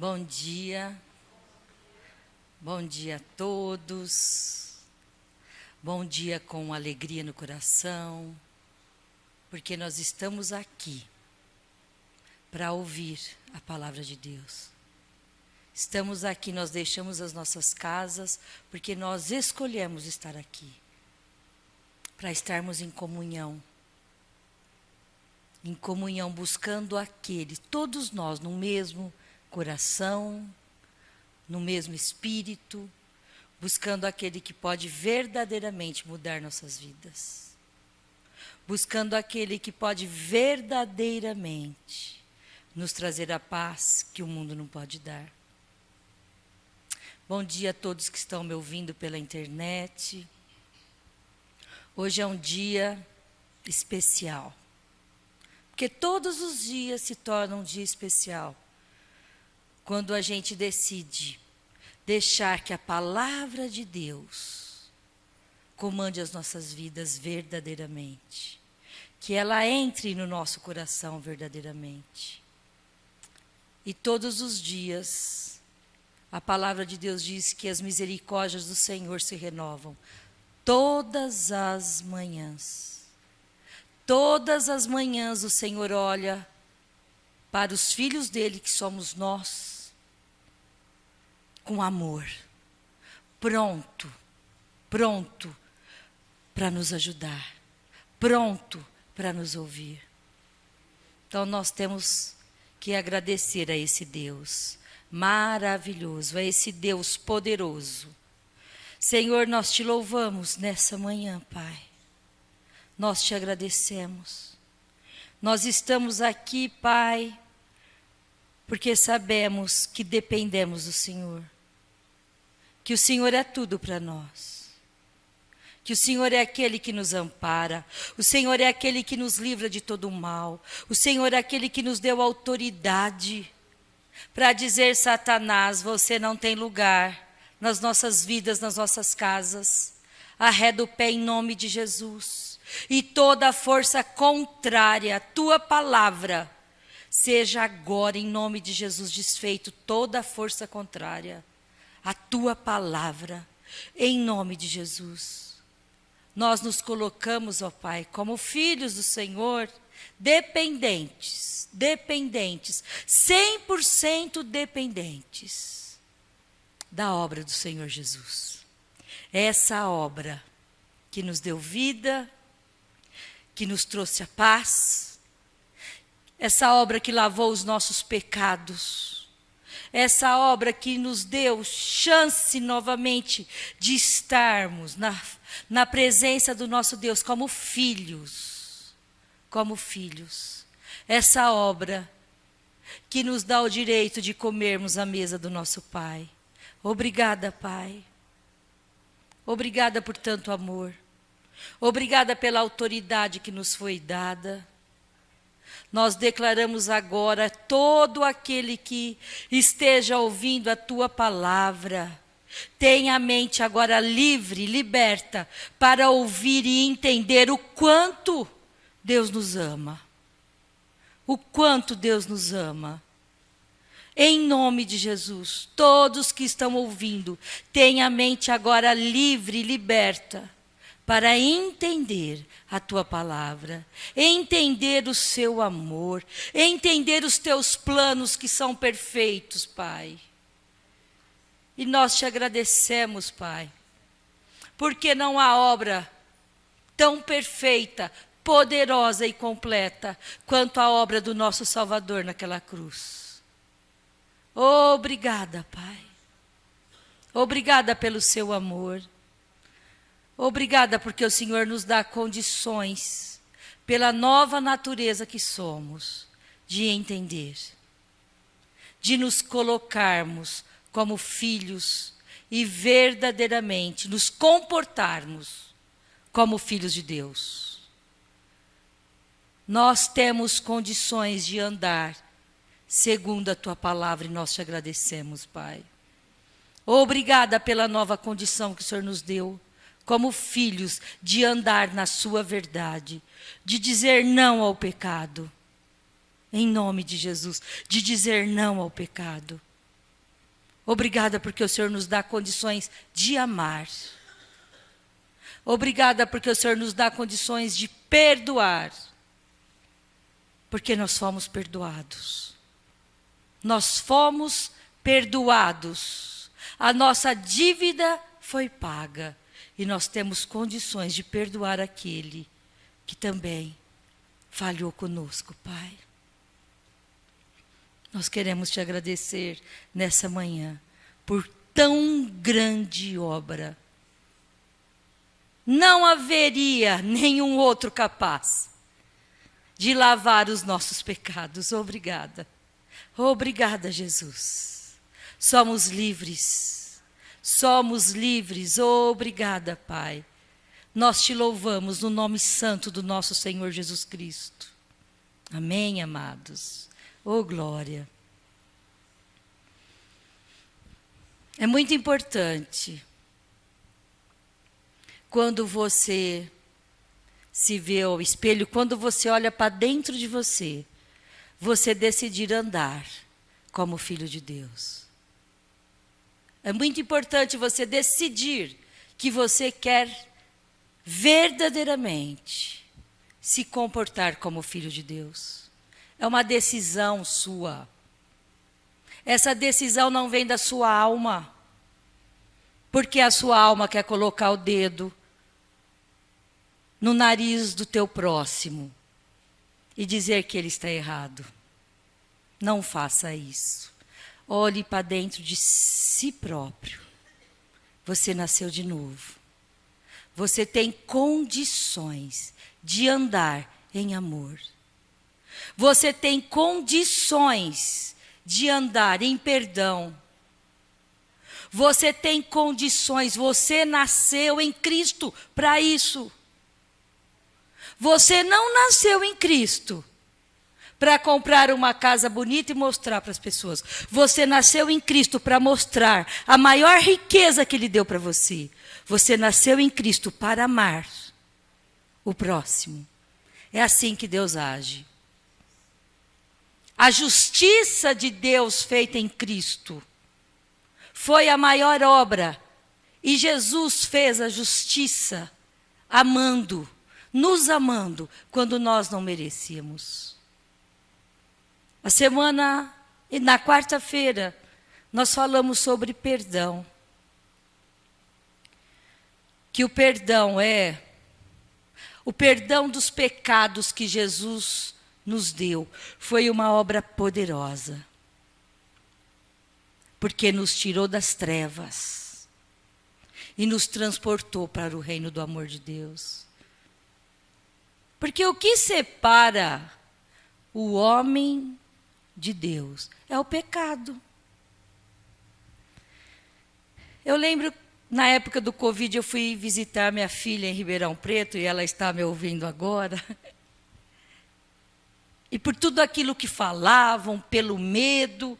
Bom dia a todos, bom dia com alegria no coração, porque nós estamos aqui para ouvir a palavra de Deus. Estamos aqui, nós deixamos as nossas casas, porque nós escolhemos estar aqui, para estarmos em comunhão, buscando aquele, todos nós no mesmo coração, no mesmo espírito, buscando aquele que pode verdadeiramente mudar nossas vidas. Buscando aquele que pode verdadeiramente nos trazer a paz que o mundo não pode dar. Bom dia a todos que estão me ouvindo pela internet. Hoje é um dia especial, porque todos os dias se tornam um dia especial. Quando a gente decide deixar que a palavra de Deus comande as nossas vidas verdadeiramente. Que ela entre no nosso coração verdadeiramente. E todos os dias, a palavra de Deus diz que as misericórdias do Senhor se renovam. Todas as manhãs. Todas as manhãs o Senhor olha para os filhos dele, que somos nós, com amor, pronto para nos ajudar, pronto para nos ouvir. Então nós temos que agradecer a esse Deus maravilhoso, a esse Deus poderoso. Senhor, nós te louvamos nessa manhã, Pai. Nós te agradecemos. Nós estamos aqui, Pai, porque sabemos que dependemos do Senhor. Que o Senhor é tudo para nós. Que o Senhor é aquele que nos ampara. O Senhor é aquele que nos livra de todo o mal. O Senhor é aquele que nos deu autoridade para dizer: Satanás, você não tem lugar nas nossas vidas, nas nossas casas. Arreda o pé em nome de Jesus. E toda a força contrária à tua palavra, seja agora em nome de Jesus desfeito toda a força contrária à tua palavra, em nome de Jesus. Nós nos colocamos, ó Pai, como filhos do Senhor, dependentes, 100% dependentes da obra do Senhor Jesus. Essa obra que nos deu vida, que nos trouxe a paz, essa obra que lavou os nossos pecados, essa obra que nos deu chance novamente de estarmos na presença do nosso Deus como filhos, essa obra que nos dá o direito de comermos à mesa do nosso Pai. Obrigada, Pai. Obrigada por tanto amor. Obrigada pela autoridade que nos foi dada. Nós declaramos agora, todo aquele que esteja ouvindo a tua palavra, tenha a mente agora livre, liberta, para ouvir e entender o quanto Deus nos ama. O quanto Deus nos ama. Em nome de Jesus, todos que estão ouvindo, tenha a mente agora livre, liberta, para entender a tua palavra, entender o seu amor, entender os teus planos que são perfeitos, Pai. E nós te agradecemos, Pai, porque não há obra tão perfeita, poderosa e completa quanto a obra do nosso Salvador naquela cruz. Obrigada, Pai. Obrigada pelo seu amor. Obrigada porque o Senhor nos dá condições, pela nova natureza que somos, de entender, de nos colocarmos como filhos e verdadeiramente nos comportarmos como filhos de Deus. Nós temos condições de andar segundo a tua palavra e nós te agradecemos, Pai. Obrigada pela nova condição que o Senhor nos deu, como filhos, de andar na sua verdade, de dizer não ao pecado, em nome de Jesus, de dizer não ao pecado. Obrigada porque o Senhor nos dá condições de amar. Obrigada porque o Senhor nos dá condições de perdoar. Porque nós fomos perdoados. Nós fomos perdoados. A nossa dívida foi paga. E nós temos condições de perdoar aquele que também falhou conosco, Pai. Nós queremos te agradecer nessa manhã por tão grande obra. Não haveria nenhum outro capaz de lavar os nossos pecados. Obrigada. Obrigada, Jesus. Somos livres. Somos livres. Obrigada, Pai. Nós te louvamos no nome santo do nosso Senhor Jesus Cristo. Amém, amados. Oh, glória. É muito importante quando você se vê ao espelho, quando você olha para dentro de você, você decidir andar como filho de Deus. É muito importante você decidir que você quer verdadeiramente se comportar como filho de Deus. É uma decisão sua. Essa decisão não vem da sua alma, porque a sua alma quer colocar o dedo no nariz do teu próximo e dizer que ele está errado. Não faça isso. Olhe para dentro de si próprio. Você nasceu de novo. Você tem condições de andar em amor. Você tem condições de andar em perdão. Você tem condições, você nasceu em Cristo para isso. Você não nasceu em Cristo para comprar uma casa bonita e mostrar para as pessoas. Você nasceu em Cristo para mostrar a maior riqueza que Ele deu para você. Você nasceu em Cristo para amar o próximo. É assim que Deus age. A justiça de Deus feita em Cristo foi a maior obra. E Jesus fez a justiça amando, nos amando, quando nós não merecíamos. Na quarta-feira, nós falamos sobre perdão. Que o perdão é o perdão dos pecados que Jesus nos deu. Foi uma obra poderosa. Porque nos tirou das trevas e nos transportou para o reino do amor de Deus. Porque o que separa o homem de Deus é o pecado. Eu lembro, na época do Covid, eu fui visitar minha filha em Ribeirão Preto, e ela está me ouvindo agora. E por tudo aquilo que falavam, pelo medo,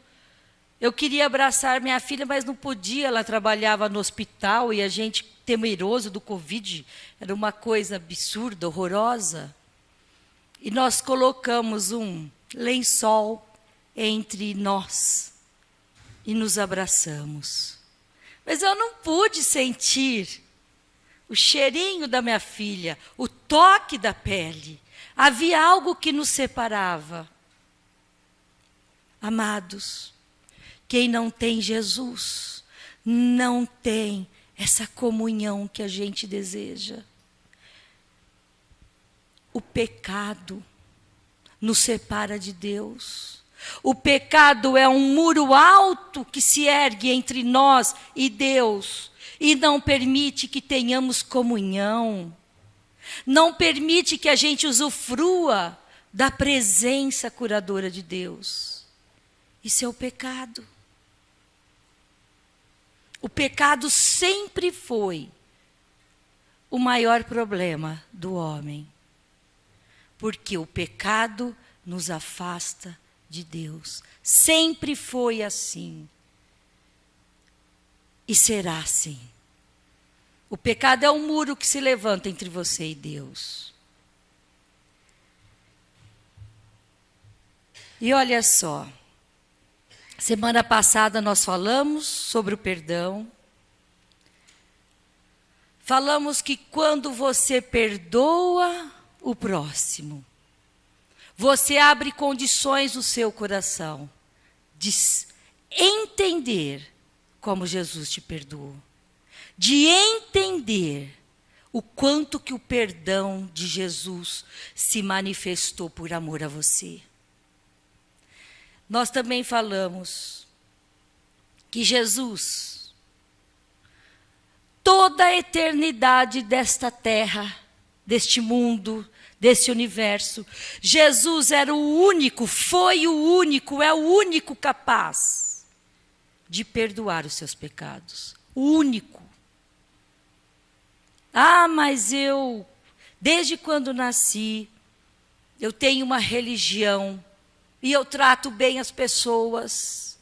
eu queria abraçar minha filha, mas não podia. Ela trabalhava no hospital e a gente, temeroso do Covid, era uma coisa absurda, horrorosa. E nós colocamos um lençol entre nós e nos abraçamos. Mas eu não pude sentir o cheirinho da minha filha, o toque da pele. Havia algo que nos separava. Amados, quem não tem Jesus, não tem essa comunhão que a gente deseja. O pecado nos separa de Deus. O pecado é um muro alto que se ergue entre nós e Deus e não permite que tenhamos comunhão. Não permite que a gente usufrua da presença curadora de Deus. Isso é o pecado. O pecado sempre foi o maior problema do homem. Porque o pecado nos afasta de Deus. Sempre foi assim. E será assim. O pecado é um muro que se levanta entre você e Deus. E olha só. Semana passada nós falamos sobre o perdão. Falamos que quando você perdoa o próximo, você abre condições no seu coração de entender como Jesus te perdoou. De entender o quanto que o perdão de Jesus se manifestou por amor a você. Nós também falamos que Jesus, toda a eternidade desta terra, deste mundo, desse universo, Jesus era o único, foi o único, é o único capaz de perdoar os seus pecados. O único. Ah, mas eu, desde quando nasci, eu tenho uma religião e eu trato bem as pessoas.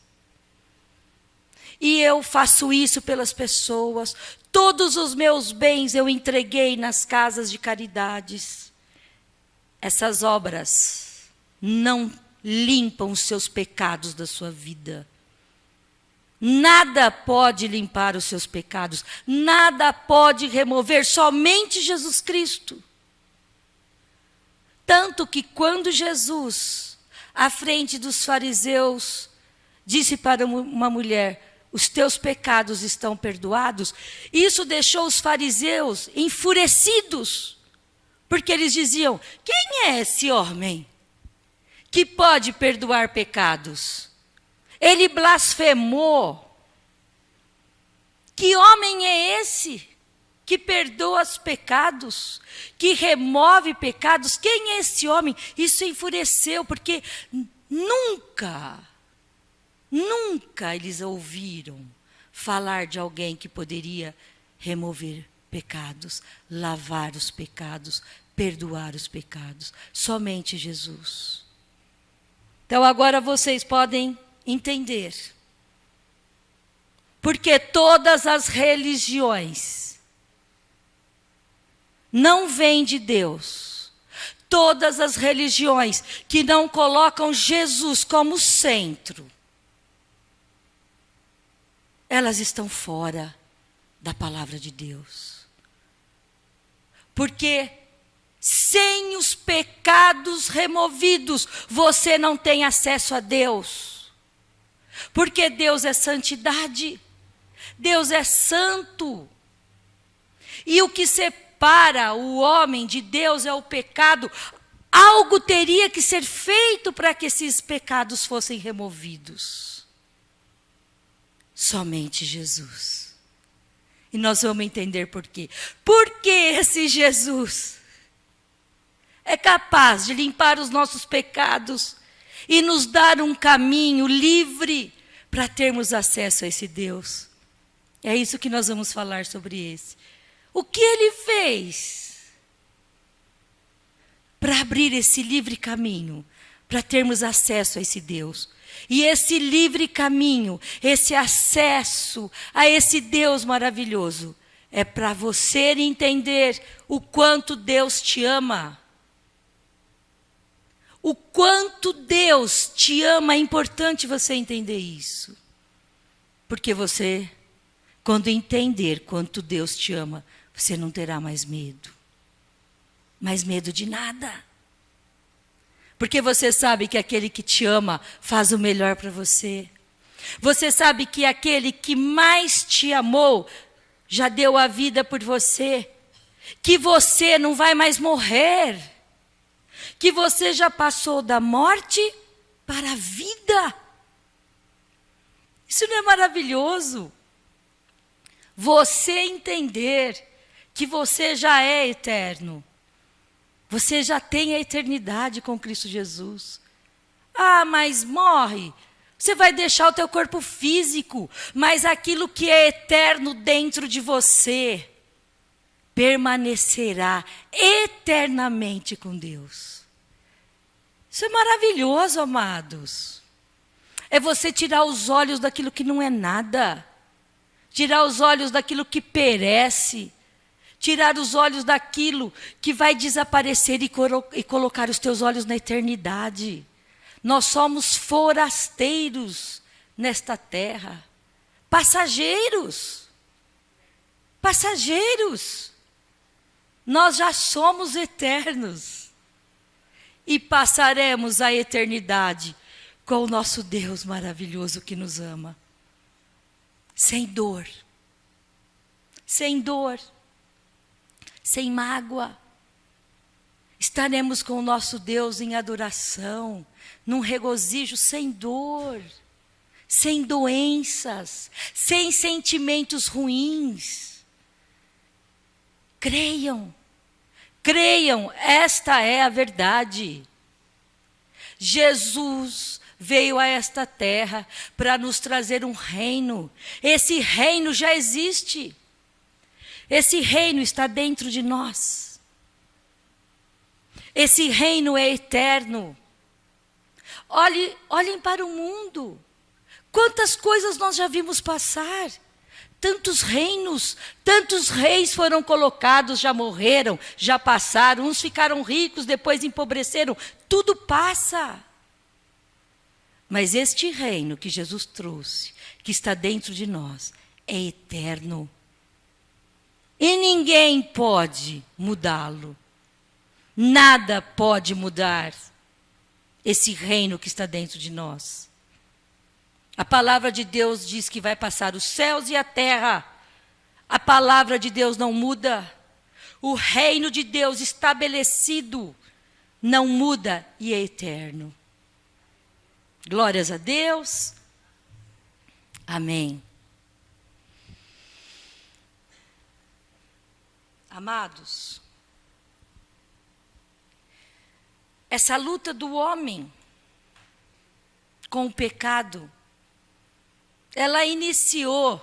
E eu faço isso pelas pessoas. Todos os meus bens eu entreguei nas casas de caridades. Essas obras não limpam os seus pecados da sua vida. Nada pode limpar os seus pecados. Nada pode remover, somente Jesus Cristo. Tanto que quando Jesus, à frente dos fariseus, disse para uma mulher: os teus pecados estão perdoados. Isso deixou os fariseus enfurecidos, porque eles diziam: quem é esse homem que pode perdoar pecados? Ele blasfemou. Que homem é esse que perdoa os pecados, que remove pecados? Quem é esse homem? Isso enfureceu, porque nunca eles ouviram falar de alguém que poderia remover pecados, lavar os pecados, perdoar os pecados. Somente Jesus. Então agora vocês podem entender. Porque todas as religiões não vêm de Deus. Todas as religiões que não colocam Jesus como centro, elas estão fora da palavra de Deus. Porque sem os pecados removidos, você não tem acesso a Deus. Porque Deus é santidade. Deus é santo. E o que separa o homem de Deus é o pecado. Algo teria que ser feito para que esses pecados fossem removidos. Somente Jesus. E nós vamos entender por quê. Porque esse Jesus é capaz de limpar os nossos pecados e nos dar um caminho livre para termos acesso a esse Deus. É isso que nós vamos falar sobre esse. O que ele fez para abrir esse livre caminho, para termos acesso a esse Deus? E esse livre caminho, esse acesso a esse Deus maravilhoso, é para você entender o quanto Deus te ama. O quanto Deus te ama, é importante você entender isso. Porque você, quando entender quanto Deus te ama, você não terá mais medo. Mais medo de nada. Porque você sabe que aquele que te ama faz o melhor para você. Você sabe que aquele que mais te amou já deu a vida por você. Que você não vai mais morrer. Que você já passou da morte para a vida. Isso não é maravilhoso? Você entender que você já é eterno. Você já tem a eternidade com Cristo Jesus. Ah, mas morre. Você vai deixar o teu corpo físico, mas aquilo que é eterno dentro de você permanecerá eternamente com Deus. Isso é maravilhoso, amados. É você tirar os olhos daquilo que não é nada. Tirar os olhos daquilo que perece. Tirar os olhos daquilo que vai desaparecer e colocar os teus olhos na eternidade. Nós somos forasteiros nesta terra. Passageiros. Passageiros. Nós já somos eternos. E passaremos a eternidade com o nosso Deus maravilhoso que nos ama. Sem dor. Sem dor. Sem mágoa. Estaremos com o nosso Deus em adoração, num regozijo sem dor, sem doenças, sem sentimentos ruins. Creiam, creiam, esta é a verdade. Jesus veio a esta terra para nos trazer um reino. Esse reino já existe. Esse reino está dentro de nós. Esse reino é eterno. Olhem para o mundo. Quantas coisas nós já vimos passar. Tantos reinos, tantos reis foram colocados, já morreram, já passaram. Uns ficaram ricos, depois empobreceram. Tudo passa. Mas este reino que Jesus trouxe, que está dentro de nós, é eterno. E ninguém pode mudá-lo. Nada pode mudar esse reino que está dentro de nós. A palavra de Deus diz que vai passar os céus e a terra. A palavra de Deus não muda. O reino de Deus estabelecido não muda e é eterno. Glórias a Deus. Amém. Amados, essa luta do homem com o pecado, ela iniciou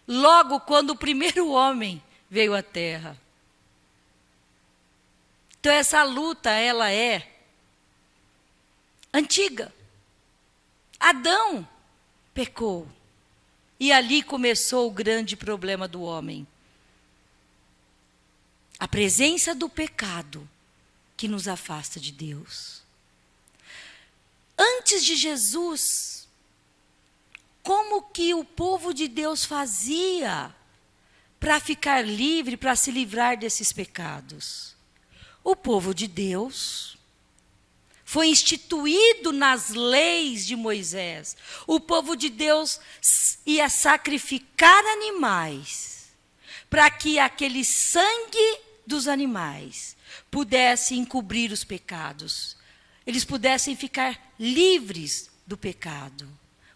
logo quando o primeiro homem veio à terra. Então essa luta, ela é antiga. Adão pecou. E ali começou o grande problema do homem. A presença do pecado que nos afasta de Deus. Antes de Jesus, como que o povo de Deus fazia para ficar livre, para se livrar desses pecados? O povo de Deus foi instituído nas leis de Moisés. O povo de Deus ia sacrificar animais para que aquele sangue dos animais pudesse encobrir os pecados. Eles pudessem ficar livres do pecado.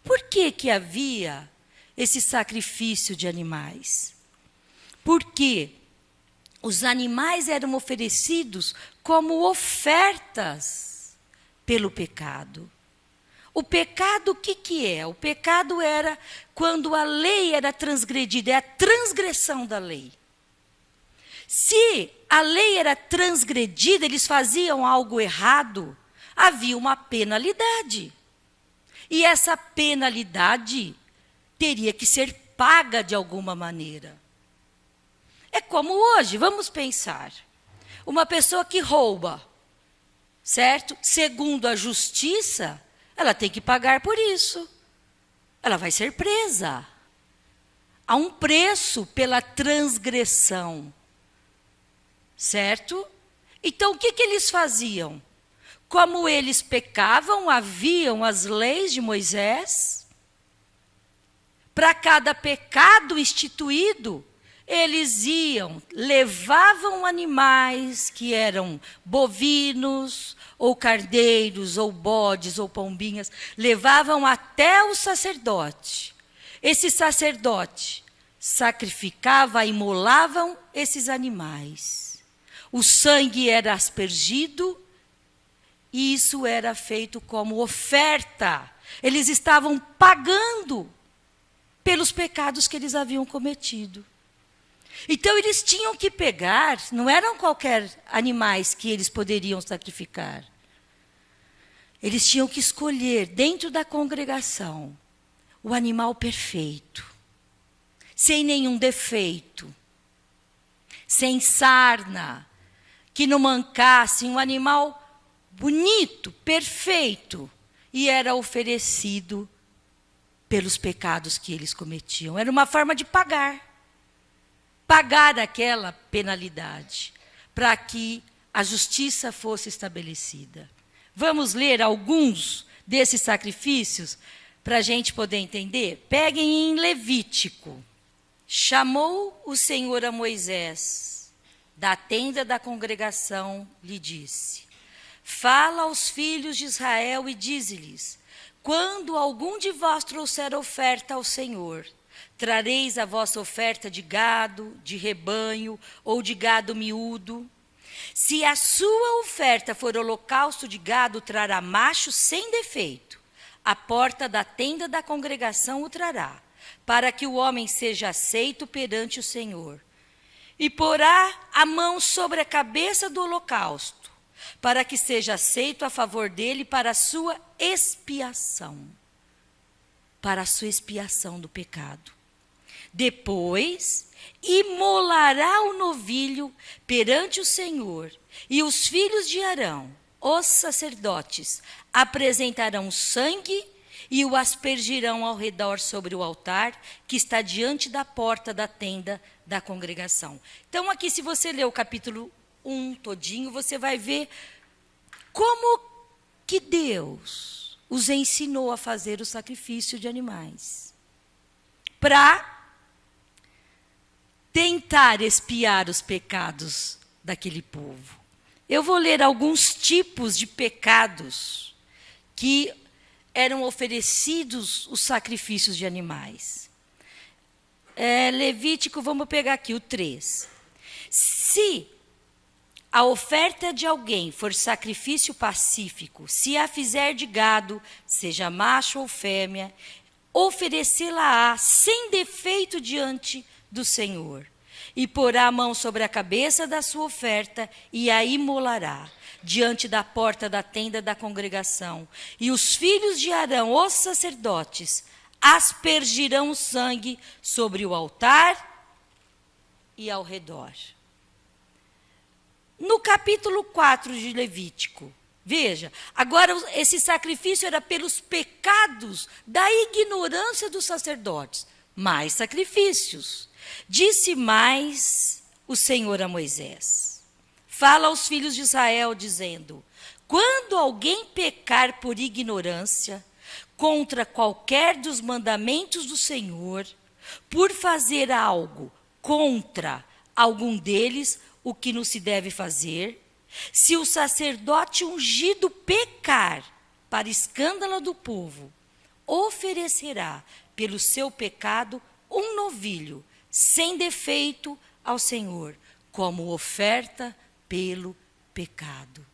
Por que que havia esse sacrifício de animais? Porque os animais eram oferecidos como ofertas pelo pecado. O pecado, o que que é? O pecado era quando a lei era transgredida, é a transgressão da lei. Se a lei era transgredida, eles faziam algo errado, havia uma penalidade. E essa penalidade teria que ser paga de alguma maneira. É como hoje, vamos pensar. Uma pessoa que rouba, certo? Segundo a justiça, ela tem que pagar por isso. Ela vai ser presa. Há um preço pela transgressão. Certo? Então, o que que eles faziam? Como eles pecavam, haviam as leis de Moisés. Para cada pecado instituído, eles iam, levavam animais que eram bovinos, ou cardeiros, ou bodes, ou pombinhas, levavam até o sacerdote. Esse sacerdote sacrificava, imolavam esses animais. O sangue era aspergido, e isso era feito como oferta. Eles estavam pagando pelos pecados que eles haviam cometido. Então eles tinham que pegar, não eram qualquer animais que eles poderiam sacrificar. Eles tinham que escolher dentro da congregação o animal perfeito, sem nenhum defeito, sem sarna, que não mancasse, um animal bonito, perfeito, e era oferecido pelos pecados que eles cometiam. Era uma forma de pagar aquela penalidade, para que a justiça fosse estabelecida. Vamos ler alguns desses sacrifícios para a gente poder entender? Peguem em Levítico. Chamou o Senhor a Moisés da tenda da congregação, lhe disse: fala aos filhos de Israel e dize-lhes: quando algum de vós trouxer oferta ao Senhor, trareis a vossa oferta de gado, de rebanho ou de gado miúdo. Se a sua oferta for holocausto de gado, trará macho sem defeito. A porta da tenda da congregação o trará, para que o homem seja aceito perante o Senhor. E porá a mão sobre a cabeça do holocausto, para que seja aceito a favor dele para a sua expiação. Para a sua expiação do pecado. Depois, imolará o novilho perante o Senhor, e os filhos de Arão, os sacerdotes, apresentarão sangue e o aspergirão ao redor sobre o altar que está diante da porta da tenda da congregação. Então, aqui, se você ler o capítulo 1 todinho, você vai ver como que Deus os ensinou a fazer o sacrifício de animais. Para tentar expiar os pecados daquele povo. Eu vou ler alguns tipos de pecados que eram oferecidos os sacrifícios de animais. Levítico, vamos pegar aqui o 3. Se a oferta de alguém for sacrifício pacífico, se a fizer de gado, seja macho ou fêmea, oferecê-la-á sem defeito diante do Senhor, e porá a mão sobre a cabeça da sua oferta e a imolará diante da porta da tenda da congregação. E os filhos de Arão, os sacerdotes, aspergirão o sangue sobre o altar e ao redor. No capítulo 4 de Levítico, veja, agora esse sacrifício era pelos pecados da ignorância dos sacerdotes. Mais sacrifícios. Disse mais o Senhor a Moisés: fala aos filhos de Israel, dizendo: quando alguém pecar por ignorância contra qualquer dos mandamentos do Senhor, por fazer algo contra algum deles, o que não se deve fazer, se o sacerdote ungido pecar para escândalo do povo, oferecerá pelo seu pecado um novilho sem defeito ao Senhor, como oferta pelo pecado.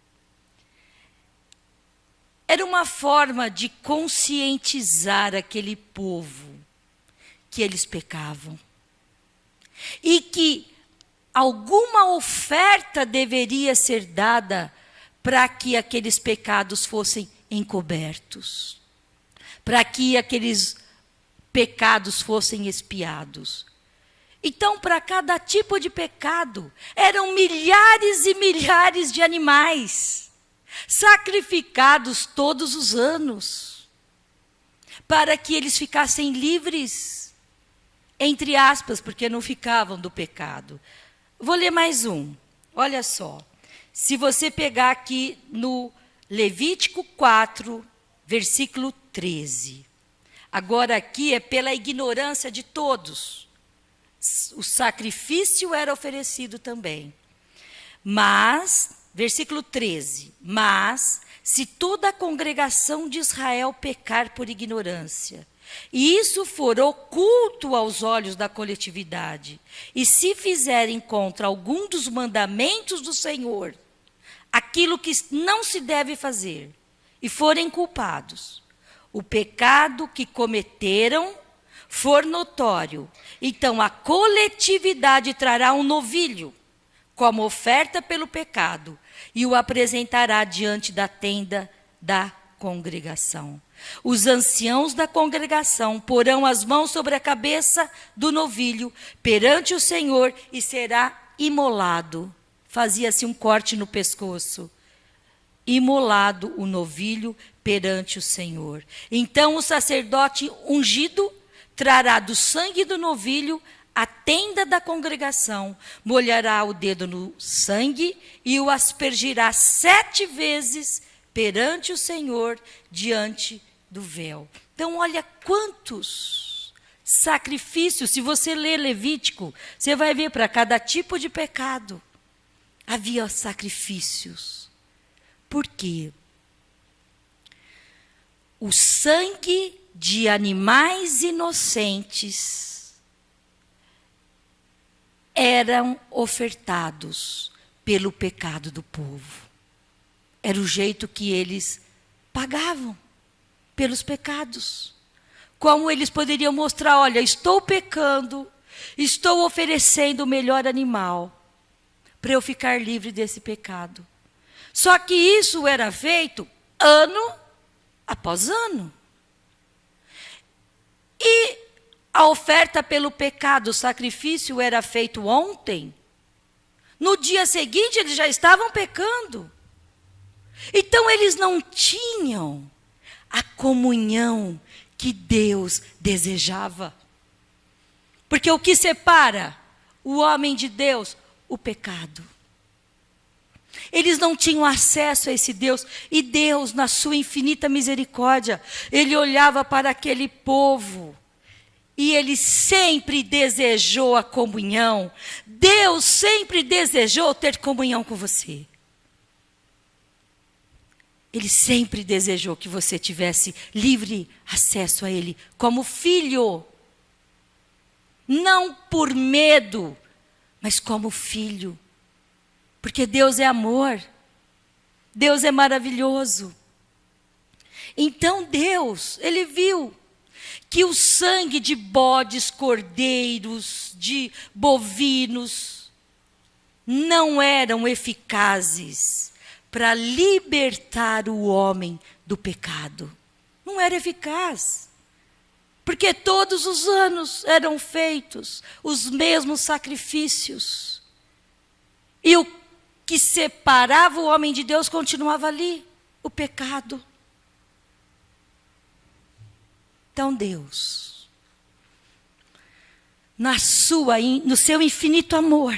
Era uma forma de conscientizar aquele povo que eles pecavam e que alguma oferta deveria ser dada para que aqueles pecados fossem encobertos, para que aqueles pecados fossem expiados. Então, para cada tipo de pecado, eram milhares e milhares de animais sacrificados todos os anos, para que eles ficassem livres, entre aspas, porque não ficavam do pecado. Vou ler mais um. Olha só. Se você pegar aqui no Levítico 4, versículo 13. Agora aqui é pela ignorância de todos. O sacrifício era oferecido também. Mas, versículo 13. Mas, se toda a congregação de Israel pecar por ignorância, e isso for oculto aos olhos da coletividade, e se fizerem contra algum dos mandamentos do Senhor, aquilo que não se deve fazer, e forem culpados, o pecado que cometeram for notório, então a coletividade trará um novilho como oferta pelo pecado e o apresentará diante da tenda da congregação. Os anciãos da congregação porão as mãos sobre a cabeça do novilho perante o Senhor e será imolado. Fazia-se um corte no pescoço. imolado o novilho perante o Senhor. Então o sacerdote ungido trará do sangue do novilho a tenda da congregação, molhará o dedo no sangue e o aspergirá 7 vezes perante o Senhor, diante do véu. Então, olha quantos sacrifícios. Se você ler Levítico, você vai ver para cada tipo de pecado havia sacrifícios. Por quê? O sangue de animais inocentes eram ofertados pelo pecado do povo. Era o jeito que eles pagavam pelos pecados. Como eles poderiam mostrar, olha, estou pecando, estou oferecendo o melhor animal para eu ficar livre desse pecado. Só que isso era feito ano após ano. E a oferta pelo pecado, o sacrifício era feito ontem. No dia seguinte eles já estavam pecando. Então eles não tinham a comunhão que Deus desejava. Porque o que separa o homem de Deus? O pecado. Eles não tinham acesso a esse Deus. E Deus, na sua infinita misericórdia, Ele olhava para aquele povo. E Ele sempre desejou a comunhão. Deus sempre desejou ter comunhão com você. Ele sempre desejou que você tivesse livre acesso a Ele como filho. Não por medo, mas como filho. Porque Deus é amor. Deus é maravilhoso. Então Deus, Ele viu que o sangue de bodes, cordeiros, de bovinos, não eram eficazes para libertar o homem do pecado. Não era eficaz. Porque todos os anos eram feitos os mesmos sacrifícios. E o que separava o homem de Deus continuava ali, o pecado. Então Deus, no seu infinito amor,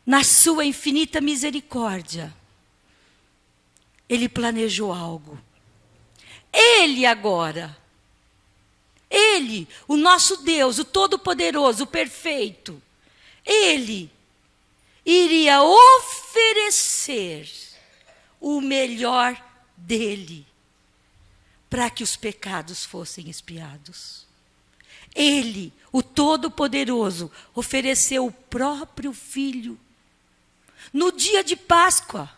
na sua infinita misericórdia, Ele planejou algo. Ele agora, Ele, o nosso Deus, o Todo-Poderoso, o Perfeito, Ele iria oferecer o melhor dele para que os pecados fossem expiados. Ele, o Todo-Poderoso, ofereceu o próprio Filho. No dia de Páscoa,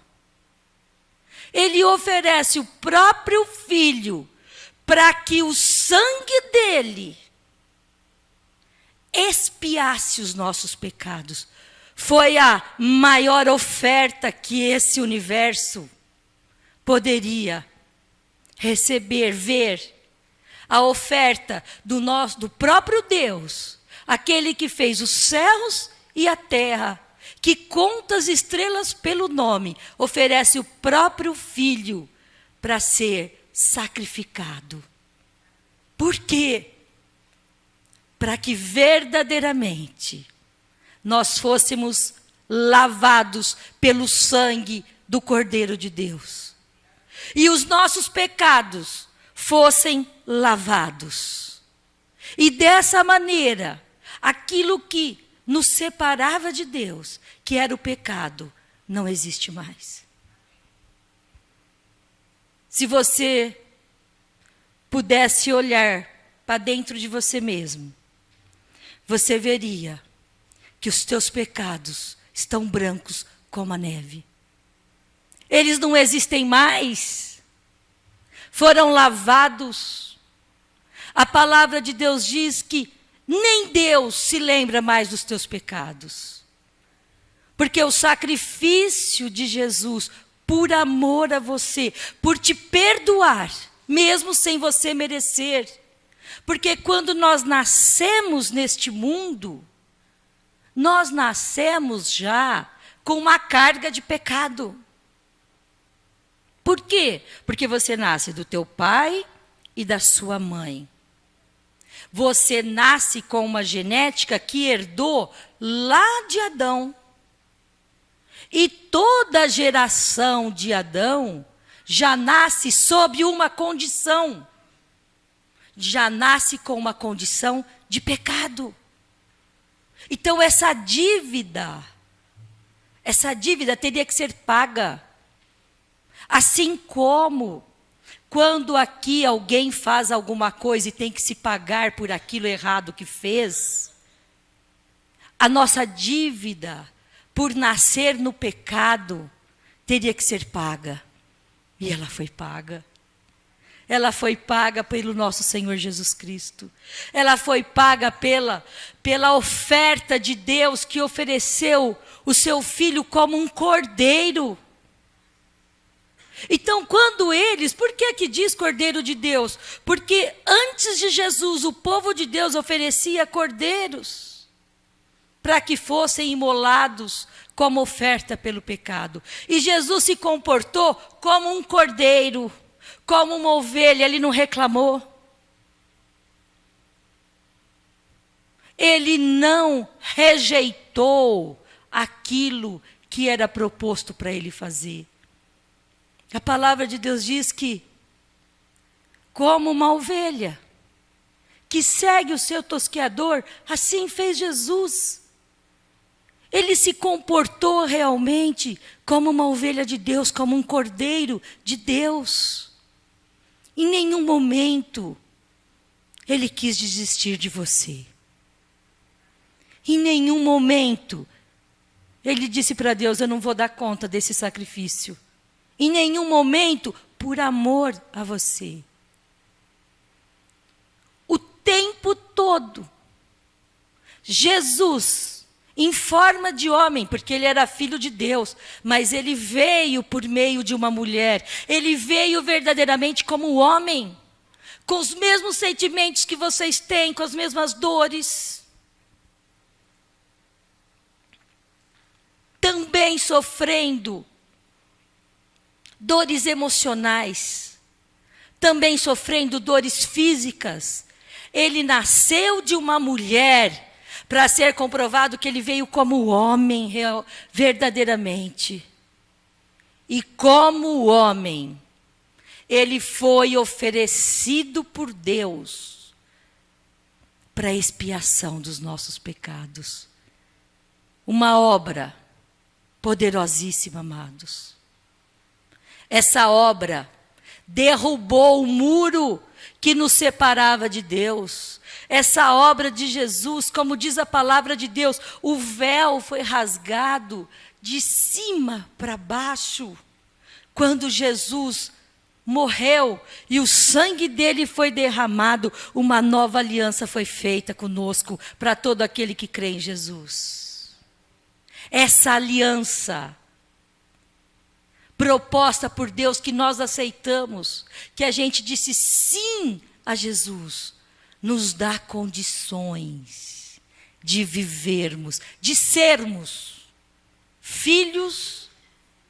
Ele oferece o próprio Filho para que o sangue dele expiasse os nossos pecados. Foi a maior oferta que esse universo poderia receber, ver. A oferta do próprio Deus, aquele que fez os céus e a terra, que conta as estrelas pelo nome, oferece o próprio Filho para ser sacrificado. Por quê? Para que verdadeiramente nós fôssemos lavados pelo sangue do Cordeiro de Deus. E os nossos pecados fossem lavados. E dessa maneira, aquilo que nos separava de Deus, que era o pecado, não existe mais. Se você pudesse olhar para dentro de você mesmo, você veria que os teus pecados estão brancos como a neve. Eles não existem mais. Foram lavados. A palavra de Deus diz que nem Deus se lembra mais dos teus pecados. Porque o sacrifício de Jesus, por amor a você, por te perdoar, mesmo sem você merecer. Porque quando nós nascemos neste mundo, nós nascemos já com uma carga de pecado. Por quê? Porque você nasce do teu pai e da sua mãe. Você nasce com uma genética que herdou lá de Adão. E toda geração de Adão já nasce sob uma condição. Já nasce com uma condição de pecado. Então essa dívida teria que ser paga. Assim como quando aqui alguém faz alguma coisa e tem que se pagar por aquilo errado que fez, a nossa dívida por nascer no pecado teria que ser paga. E ela foi paga. Ela foi paga pelo nosso Senhor Jesus Cristo. Ela foi paga pela oferta de Deus que ofereceu o seu Filho como um cordeiro. Então, por que diz Cordeiro de Deus? Porque antes de Jesus, o povo de Deus oferecia cordeiros para que fossem imolados como oferta pelo pecado. E Jesus se comportou como um cordeiro, como uma ovelha, ele não reclamou. Ele não rejeitou aquilo que era proposto para ele fazer. A palavra de Deus diz que, como uma ovelha que segue o seu tosqueador, assim fez Jesus. Ele se comportou realmente como uma ovelha de Deus, como um cordeiro de Deus. Em nenhum momento ele quis desistir de você. Em nenhum momento ele disse para Deus: eu não vou dar conta desse sacrifício. Em nenhum momento, por amor a você. O tempo todo, Jesus, em forma de homem, porque ele era filho de Deus, mas ele veio por meio de uma mulher. Ele veio verdadeiramente como homem, com os mesmos sentimentos que vocês têm, com as mesmas dores. Também sofrendo dores emocionais, também sofrendo dores físicas. Ele nasceu de uma mulher para ser comprovado que ele veio como homem verdadeiramente. E como homem, ele foi oferecido por Deus para a expiação dos nossos pecados. Uma obra poderosíssima, amados. Essa obra derrubou o muro que nos separava de Deus. Essa obra de Jesus, como diz a palavra de Deus, o véu foi rasgado de cima para baixo. Quando Jesus morreu e o sangue dele foi derramado, uma nova aliança foi feita conosco, para todo aquele que crê em Jesus. Essa aliança proposta por Deus, que nós aceitamos, que a gente disse sim a Jesus, nos dá condições de vivermos, de sermos filhos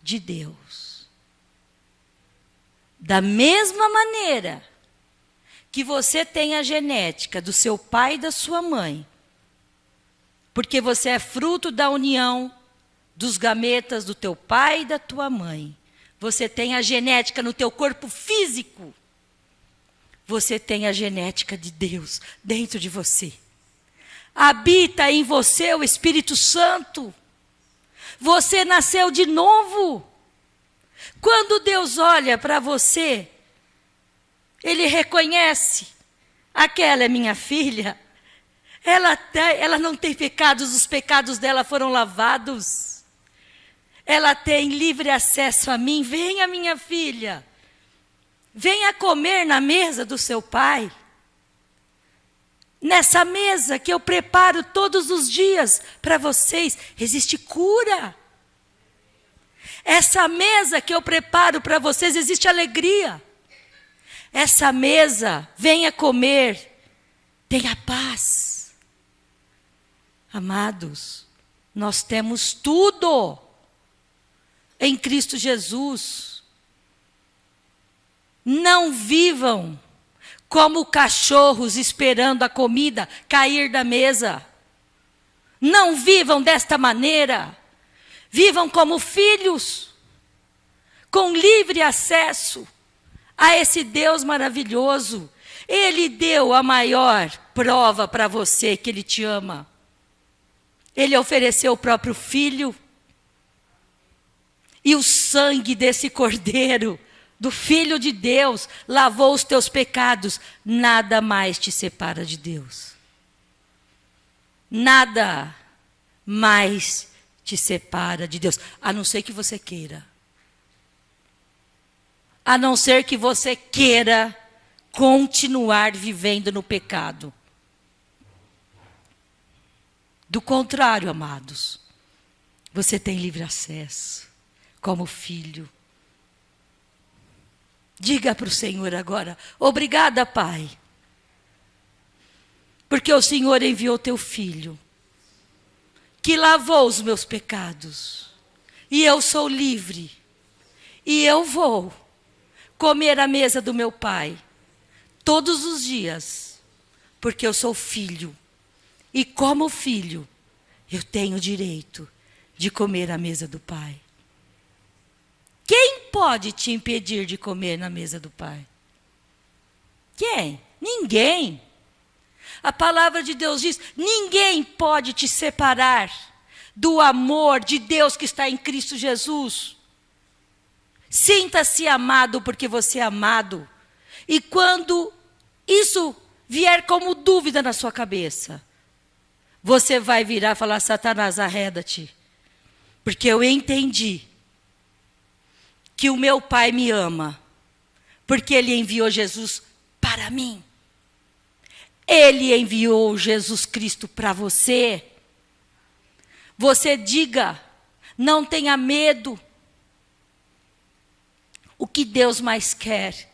de Deus. Da mesma maneira que você tem a genética do seu pai e da sua mãe, porque você é fruto da união dos gametas do teu pai e da tua mãe. Você tem a genética no teu corpo físico. Você tem a genética de Deus dentro de você. Habita em você o Espírito Santo. Você nasceu de novo. Quando Deus olha para você, Ele reconhece: aquela é minha filha. Ela não tem pecados, os pecados dela foram lavados. Ela tem livre acesso a mim. Venha, minha filha. Venha comer na mesa do seu pai. Nessa mesa que eu preparo todos os dias para vocês, existe cura. Essa mesa que eu preparo para vocês, existe alegria. Essa mesa, venha comer, tenha paz. Amados, nós temos tudo em Cristo Jesus. Não vivam como cachorros esperando a comida cair da mesa. Não vivam desta maneira. Vivam como filhos, com livre acesso a esse Deus maravilhoso. Ele deu a maior prova para você que Ele te ama. Ele ofereceu o próprio Filho. E o sangue desse Cordeiro, do Filho de Deus, lavou os teus pecados. Nada mais te separa de Deus. Nada mais te separa de Deus. A não ser que você queira. A não ser que você queira continuar vivendo no pecado. Do contrário, amados, você tem livre acesso, como filho. Diga para o Senhor agora: obrigada, Pai, porque o Senhor enviou teu Filho, que lavou os meus pecados, e eu sou livre, e eu vou comer à mesa do meu Pai, todos os dias, porque eu sou filho. E como filho, eu tenho direito de comer à mesa do Pai. Quem pode te impedir de comer na mesa do Pai? Quem? Ninguém. A palavra de Deus diz: ninguém pode te separar do amor de Deus que está em Cristo Jesus. Sinta-se amado porque você é amado. E quando isso vier como dúvida na sua cabeça, você vai virar e falar: Satanás, arreda-te. Porque eu entendi que o meu Pai me ama, porque Ele enviou Jesus para mim. Ele enviou Jesus Cristo para você. Você diga, não tenha medo. O que Deus mais quer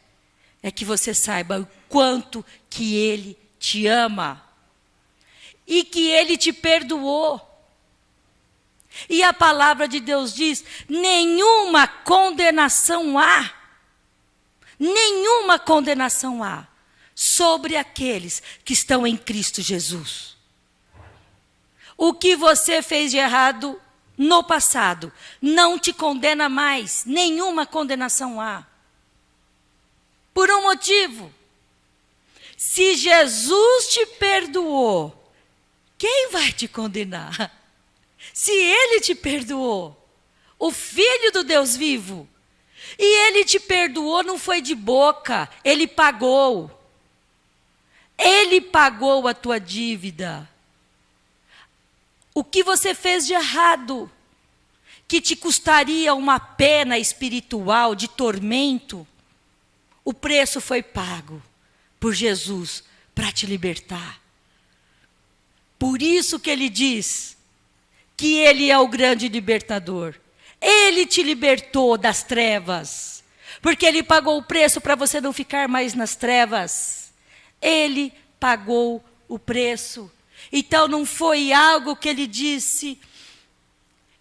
é que você saiba o quanto que Ele te ama. E que Ele te perdoou. E a palavra de Deus diz: nenhuma condenação há. Nenhuma condenação há sobre aqueles que estão em Cristo Jesus. O que você fez de errado no passado não te condena mais. Nenhuma condenação há. Por um motivo: se Jesus te perdoou, quem vai te condenar? Se Ele te perdoou, o Filho do Deus vivo, e Ele te perdoou, não foi de boca, Ele pagou. Ele pagou a tua dívida. O que você fez de errado, que te custaria uma pena espiritual de tormento, o preço foi pago por Jesus para te libertar. Por isso que Ele diz que Ele é o grande libertador. Ele te libertou das trevas, porque Ele pagou o preço para você não ficar mais nas trevas. Ele pagou o preço. Então não foi algo que Ele disse: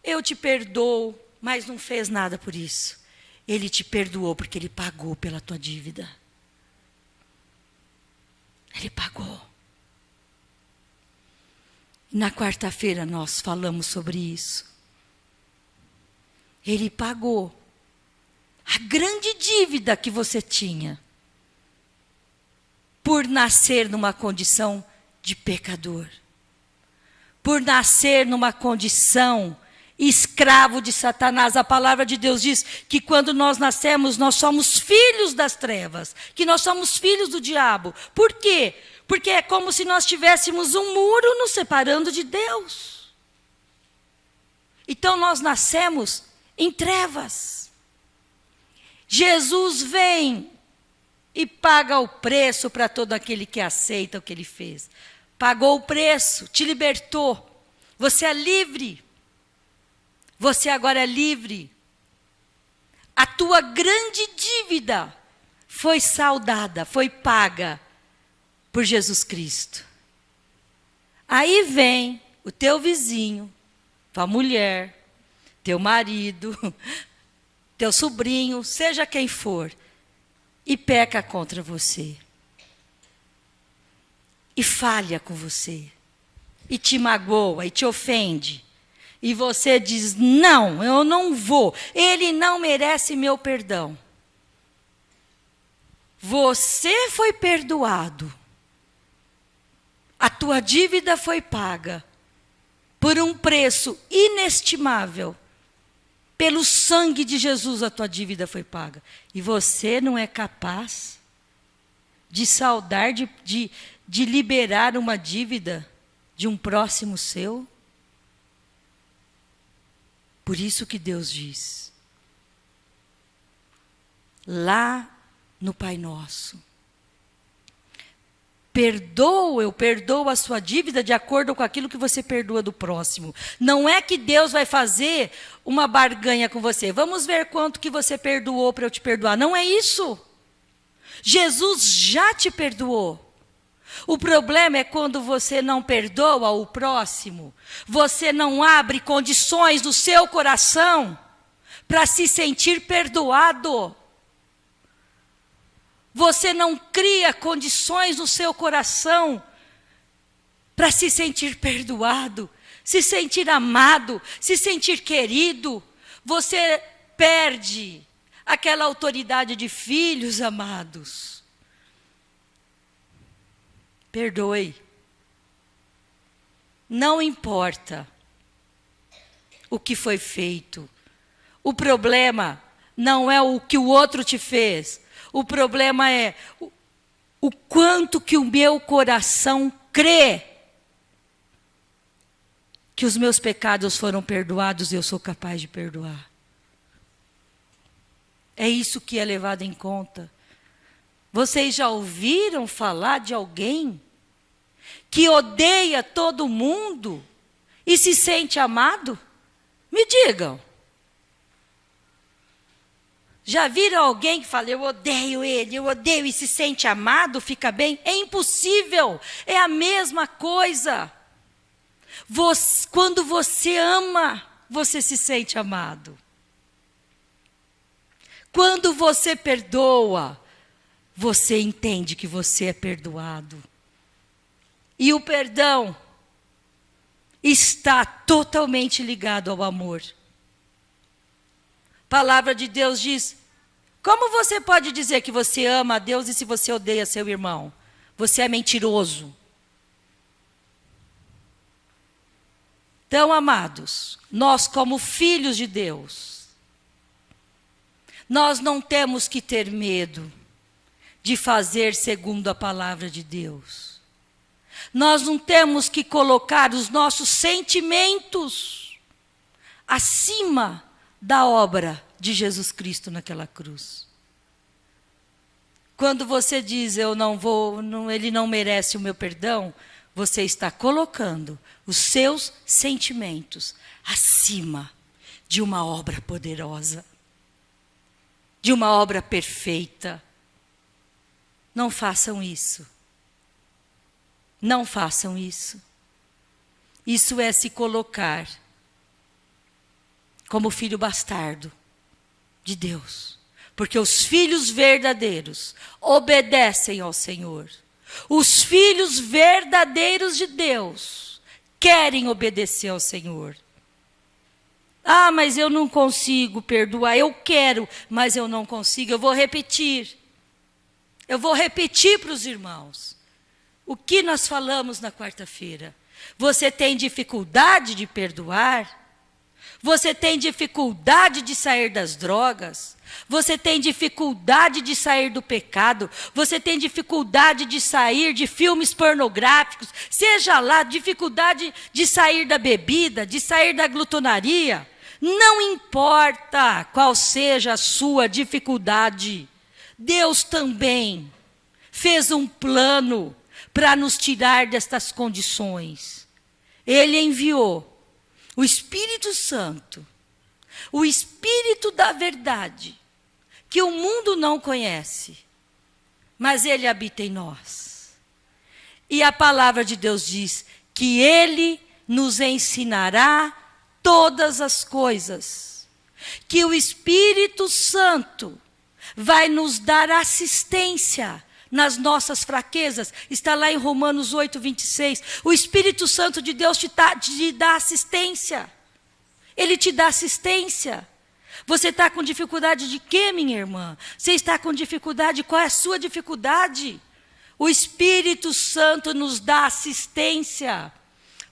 eu te perdoo, mas não fez nada por isso. Ele te perdoou porque Ele pagou pela tua dívida. Ele pagou. Na quarta-feira nós falamos sobre isso. Ele pagou a grande dívida que você tinha por nascer numa condição de pecador, por nascer numa condição escravo de Satanás. A palavra de Deus diz que quando nós nascemos, nós somos filhos das trevas, que nós somos filhos do diabo. Por quê? Porque é como se nós tivéssemos um muro nos separando de Deus. Então nós nascemos em trevas. Jesus vem e paga o preço para todo aquele que aceita o que Ele fez. Pagou o preço, te libertou. Você é livre. Você agora é livre. A tua grande dívida foi saldada, foi paga por Jesus Cristo. Aí vem o teu vizinho, tua mulher, teu marido, teu sobrinho, seja quem for, e peca contra você, e falha com você, e te magoa, e te ofende, e você diz, não, eu não vou, ele não merece meu perdão. Você foi perdoado, a tua dívida foi paga, por um preço inestimável. Pelo sangue de Jesus a tua dívida foi paga. E você não é capaz de saldar, de liberar uma dívida de um próximo seu? Por isso que Deus diz, lá no Pai Nosso, eu perdoo a sua dívida de acordo com aquilo que você perdoa do próximo. Não é que Deus vai fazer uma barganha com você. Vamos ver quanto que você perdoou para eu te perdoar. Não é isso. Jesus já te perdoou. O problema é quando você não perdoa o próximo. Você não abre condições no seu coração para se sentir perdoado. Você não cria condições no seu coração para se sentir perdoado, se sentir amado, se sentir querido. Você perde aquela autoridade de filhos amados. Perdoe. Não importa o que foi feito. O problema não é o que o outro te fez. O problema é o quanto que o meu coração crê que os meus pecados foram perdoados e eu sou capaz de perdoar. É isso que é levado em conta. Vocês já ouviram falar de alguém que odeia todo mundo e se sente amado? Me digam. Já viram alguém que fala, eu odeio ele, eu odeio e se sente amado, fica bem? É impossível, é a mesma coisa. Quando você ama, você se sente amado. Quando você perdoa, você entende que você é perdoado. E o perdão está totalmente ligado ao amor. A palavra de Deus diz, como você pode dizer que você ama a Deus e se você odeia seu irmão? Você é mentiroso. Então, amados, nós como filhos de Deus, nós não temos que ter medo de fazer segundo a palavra de Deus. Nós não temos que colocar os nossos sentimentos acima da obra de Jesus Cristo naquela cruz. Quando você diz, ele não merece o meu perdão, você está colocando os seus sentimentos acima de uma obra poderosa, de uma obra perfeita. Não façam isso. Não façam isso. Isso é se colocar como filho bastardo de Deus. Porque os filhos verdadeiros obedecem ao Senhor. Os filhos verdadeiros de Deus querem obedecer ao Senhor. Ah, mas eu não consigo perdoar. Eu quero, mas eu não consigo. Eu vou repetir. Eu vou repetir para os irmãos. O que nós falamos na quarta-feira? Você tem dificuldade de perdoar? Você tem dificuldade de sair das drogas? Você tem dificuldade de sair do pecado? Você tem dificuldade de sair de filmes pornográficos? Seja lá, dificuldade de sair da bebida, de sair da glutonaria? Não importa qual seja a sua dificuldade, Deus também fez um plano para nos tirar destas condições. Ele enviou o Espírito Santo, o Espírito da verdade, que o mundo não conhece, mas ele habita em nós. E a palavra de Deus diz que ele nos ensinará todas as coisas, que o Espírito Santo vai nos dar assistência nas nossas fraquezas. Está lá em Romanos 8, 26. O Espírito Santo de Deus te dá assistência. Ele te dá assistência. Você está com dificuldade de quê, minha irmã? Você está com dificuldade? Qual é a sua dificuldade? O Espírito Santo nos dá assistência.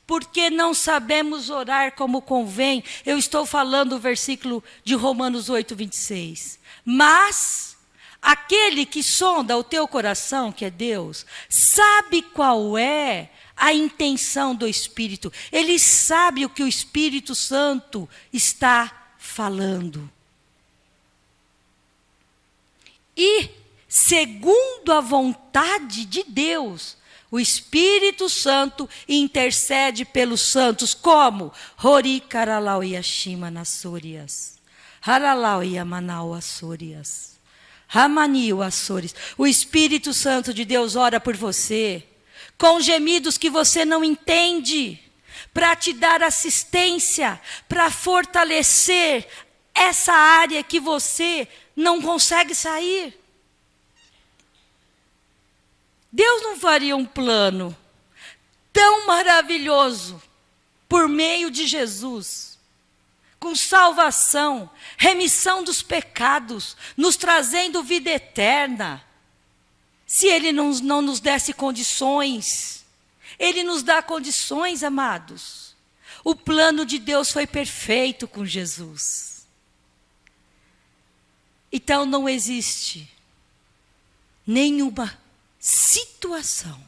Porque não sabemos orar como convém. Eu estou falando o versículo de Romanos 8, 26. Mas aquele que sonda o teu coração, que é Deus, sabe qual é a intenção do Espírito. Ele sabe o que o Espírito Santo está falando. E, segundo a vontade de Deus, o Espírito Santo intercede pelos santos, como? Hori karalau yashima nasorias. Haralau yamanau asorias. Ramaniu asorias. O Espírito Santo de Deus ora por você, com gemidos que você não entende, para te dar assistência, para fortalecer essa área que você não consegue sair. Deus não faria um plano tão maravilhoso por meio de Jesus, com salvação, remissão dos pecados, nos trazendo vida eterna, se Ele não nos desse condições. Ele nos dá condições, amados. O plano de Deus foi perfeito com Jesus. Então não existe nenhuma situação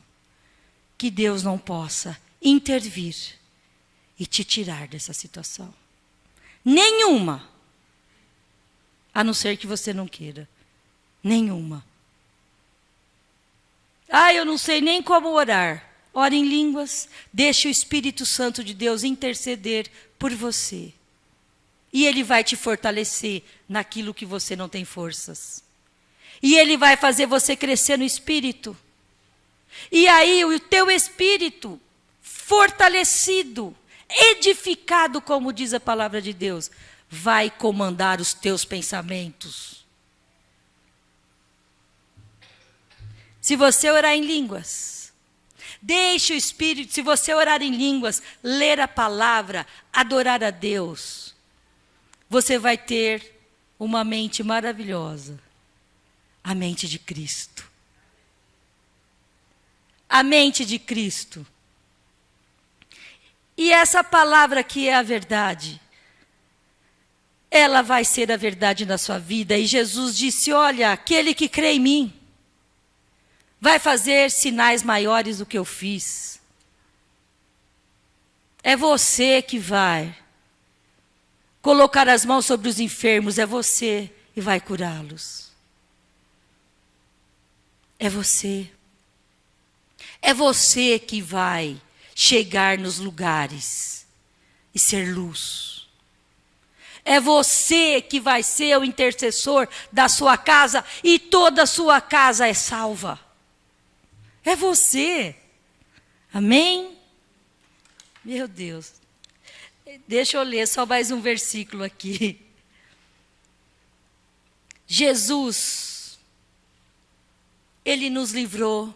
que Deus não possa intervir e te tirar dessa situação. Nenhuma. A não ser que você não queira. Nenhuma. Eu não sei nem como orar. Ore em línguas, deixe o Espírito Santo de Deus interceder por você. E Ele vai te fortalecer naquilo que você não tem forças. E Ele vai fazer você crescer no Espírito. E aí o teu Espírito, fortalecido, edificado, como diz a palavra de Deus, vai comandar os teus pensamentos. Se você orar em línguas, deixe o Espírito, se você orar em línguas, ler a palavra, adorar a Deus, você vai ter uma mente maravilhosa. A mente de Cristo. A mente de Cristo. E essa palavra que é a verdade, ela vai ser a verdade na sua vida. E Jesus disse, olha, aquele que crê em mim, vai fazer sinais maiores do que eu fiz. É você que vai colocar as mãos sobre os enfermos, é você e vai curá-los. É você. É você que vai chegar nos lugares e ser luz. É você que vai ser o intercessor da sua casa e toda a sua casa é salva. É você. Amém? Meu Deus. Deixa eu ler só mais um versículo aqui. Jesus, Ele nos livrou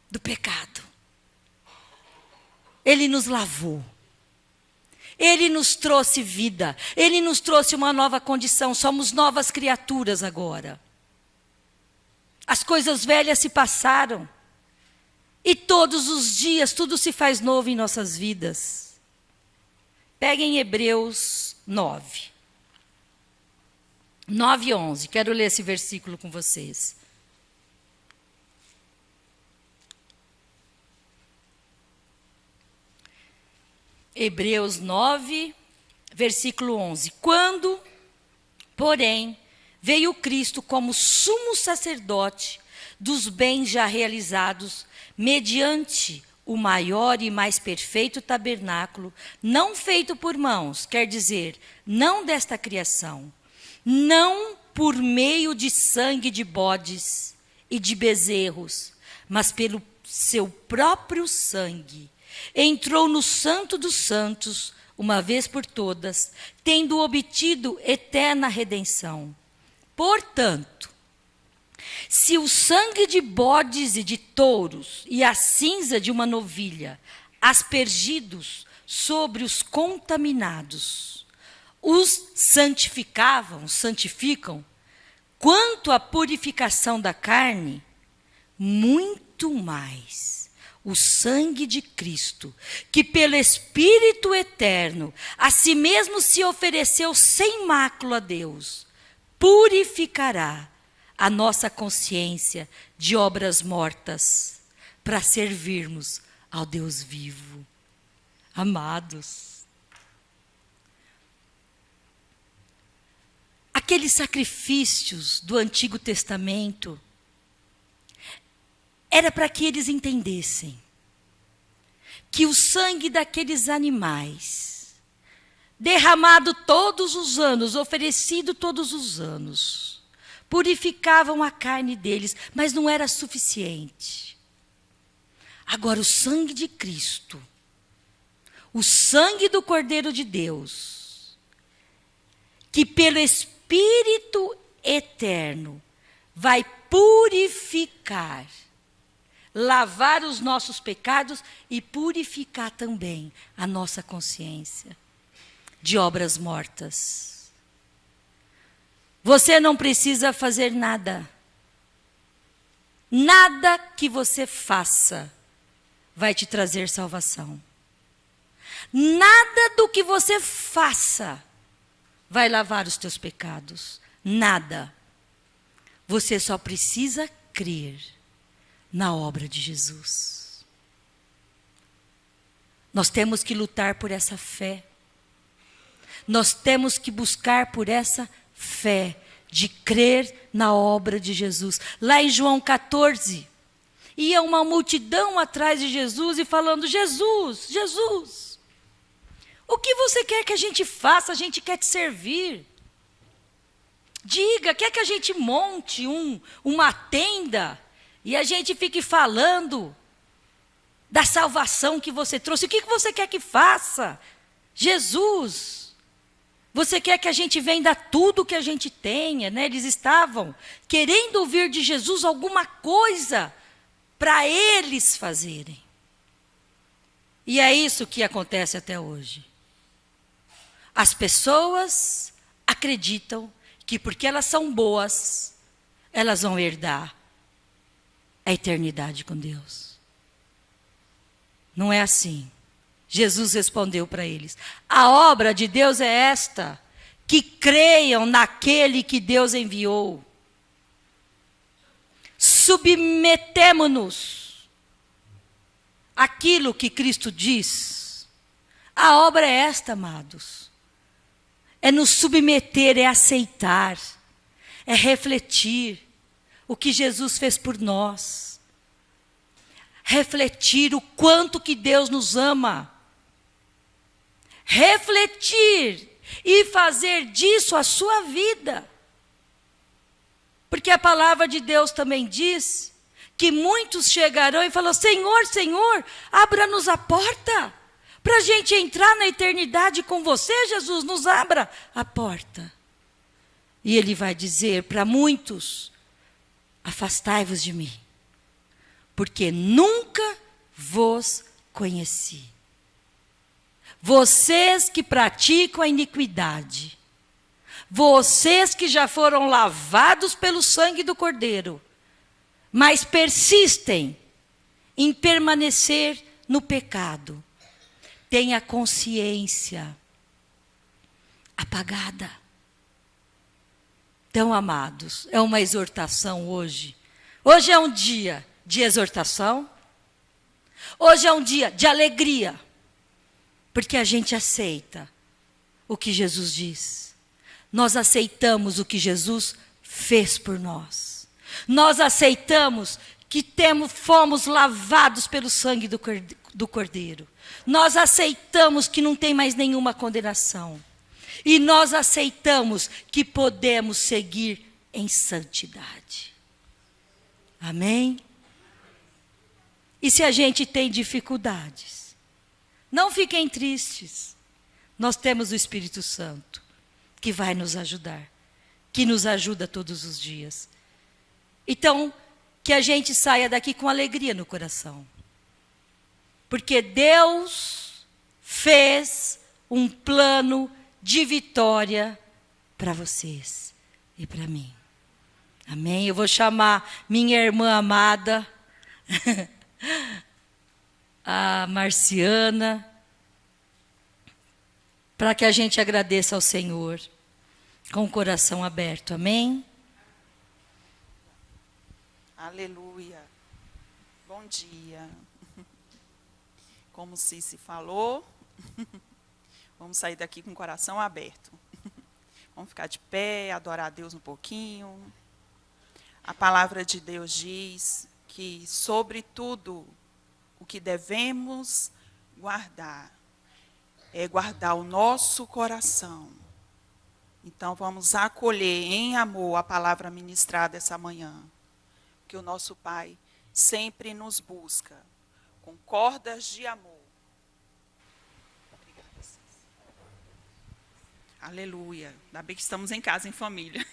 do pecado. Ele nos lavou. Ele nos trouxe vida. Ele nos trouxe uma nova condição. Somos novas criaturas agora. As coisas velhas se passaram. E todos os dias tudo se faz novo em nossas vidas. Peguem Hebreus 9. 9 e 11. Quero ler esse versículo com vocês. Hebreus 9, versículo 11. Quando, porém, veio Cristo como sumo sacerdote dos bens já realizados, mediante o maior e mais perfeito tabernáculo, não feito por mãos, quer dizer, não desta criação, não por meio de sangue de bodes e de bezerros, mas pelo seu próprio sangue, entrou no Santo dos Santos, uma vez por todas, tendo obtido eterna redenção. Portanto, se o sangue de bodes e de touros e a cinza de uma novilha, aspergidos sobre os contaminados, os santificam, quanto à purificação da carne, muito mais o sangue de Cristo, que pelo Espírito eterno, a si mesmo se ofereceu sem mácula a Deus, purificará a nossa consciência de obras mortas, para servirmos ao Deus vivo. Amados, aqueles sacrifícios do Antigo Testamento, era para que eles entendessem que o sangue daqueles animais, derramado todos os anos, oferecido todos os anos, purificavam a carne deles, mas não era suficiente. Agora, o sangue de Cristo, o sangue do Cordeiro de Deus, que pelo Espírito eterno vai purificar, lavar os nossos pecados e purificar também a nossa consciência de obras mortas. Você não precisa fazer nada. Nada que você faça vai te trazer salvação. Nada do que você faça vai lavar os teus pecados. Nada. Você só precisa crer na obra de Jesus. Nós temos que lutar por essa fé. Nós temos que buscar por essa fé de crer na obra de Jesus. Lá em João 14, ia uma multidão atrás de Jesus e falando: Jesus, Jesus, o que você quer que a gente faça? A gente quer te servir. Diga, quer que a gente monte uma tenda e a gente fique falando da salvação que você trouxe? O que você quer que faça? Jesus, você quer que a gente venda tudo que a gente tenha, né? Eles estavam querendo ouvir de Jesus alguma coisa para eles fazerem. E é isso que acontece até hoje. As pessoas acreditam que porque elas são boas, elas vão herdar a eternidade com Deus. Não é assim. Jesus respondeu para eles: a obra de Deus é esta, que creiam naquele que Deus enviou. Submetemo-nos àquilo que Cristo diz. A obra é esta, amados. É nos submeter, é aceitar, é refletir o que Jesus fez por nós. Refletir o quanto que Deus nos ama. Refletir e fazer disso a sua vida. Porque a palavra de Deus também diz que muitos chegarão e falarão: Senhor, Senhor, abra-nos a porta para a gente entrar na eternidade com você, Jesus, nos abra a porta. E Ele vai dizer para muitos: afastai-vos de mim, porque nunca vos conheci. Vocês que praticam a iniquidade, vocês que já foram lavados pelo sangue do Cordeiro, mas persistem em permanecer no pecado, tenha a consciência apagada. Então, amados, é uma exortação hoje. Hoje é um dia de exortação. Hoje é um dia de alegria. Porque a gente aceita o que Jesus diz. Nós aceitamos o que Jesus fez por nós. Nós aceitamos que fomos lavados pelo sangue do Cordeiro. Nós aceitamos que não tem mais nenhuma condenação. E nós aceitamos que podemos seguir em santidade. Amém? E se a gente tem dificuldades, não fiquem tristes. Nós temos o Espírito Santo que vai nos ajudar. que nos ajuda todos os dias. Então, que a gente saia daqui com alegria no coração. Porque Deus fez um plano de vitória para vocês e para mim. Amém? Eu vou chamar minha irmã amada, a Marciana, para que a gente agradeça ao Senhor com o coração aberto. Amém? Aleluia. Bom dia. Como Cici falou, vamos sair daqui com o coração aberto. Vamos ficar de pé, adorar a Deus um pouquinho. A palavra de Deus diz que, sobre tudo, o que devemos guardar é guardar o nosso coração. Então, vamos acolher em amor a palavra ministrada essa manhã. Que o nosso Pai sempre nos busca com cordas de amor. Obrigada, Cícero. Aleluia. Ainda bem que estamos em casa, em família.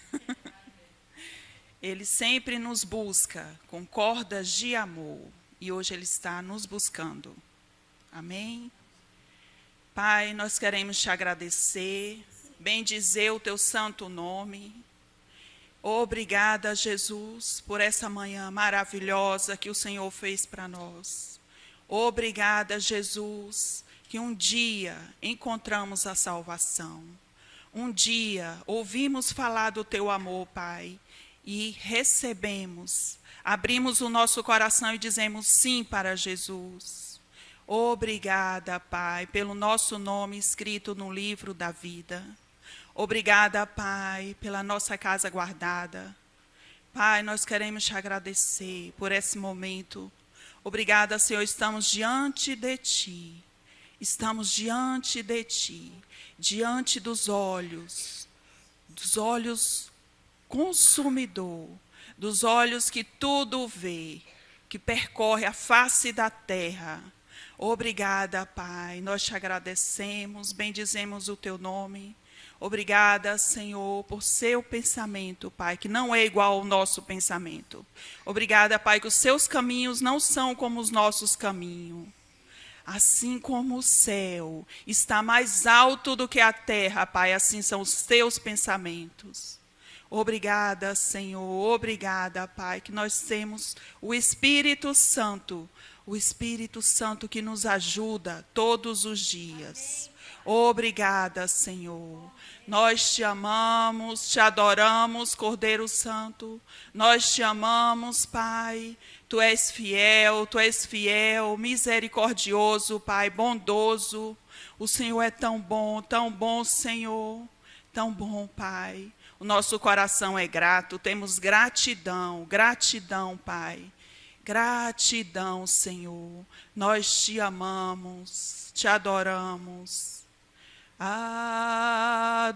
Ele sempre nos busca com cordas de amor. E hoje Ele está nos buscando. Amém? Pai, nós queremos te agradecer, bendizer o teu santo nome. Obrigada, Jesus, por essa manhã maravilhosa que o Senhor fez para nós. Obrigada, Jesus, que um dia encontramos a salvação. Um dia ouvimos falar do teu amor, Pai, e recebemos. Abrimos o nosso coração e dizemos sim para Jesus. Obrigada, Pai, pelo nosso nome escrito no livro da vida. Obrigada, Pai, pela nossa casa guardada. Pai, nós queremos te agradecer por esse momento. Obrigada, Senhor, estamos diante de Ti. Estamos diante de Ti, diante dos olhos consumidor, dos olhos que tudo vê, que percorre a face da terra. Obrigada, Pai, nós te agradecemos, bendizemos o Teu nome. Obrigada, Senhor, por seu pensamento, Pai, que não é igual ao nosso pensamento. Obrigada, Pai, que os seus caminhos não são como os nossos caminhos. Assim como o céu está mais alto do que a terra, Pai, assim são os teus pensamentos. Obrigada, Senhor, obrigada, Pai, que nós temos o Espírito Santo que nos ajuda todos os dias. Obrigada, Senhor. Nós te amamos, te adoramos, Cordeiro Santo. Nós te amamos, Pai. Tu és fiel, misericordioso, Pai, bondoso. O Senhor é tão bom, Senhor. Tão bom, Pai. O nosso coração é grato, temos gratidão, Pai. Gratidão, Senhor. Nós te amamos, te adoramos. Adoramos.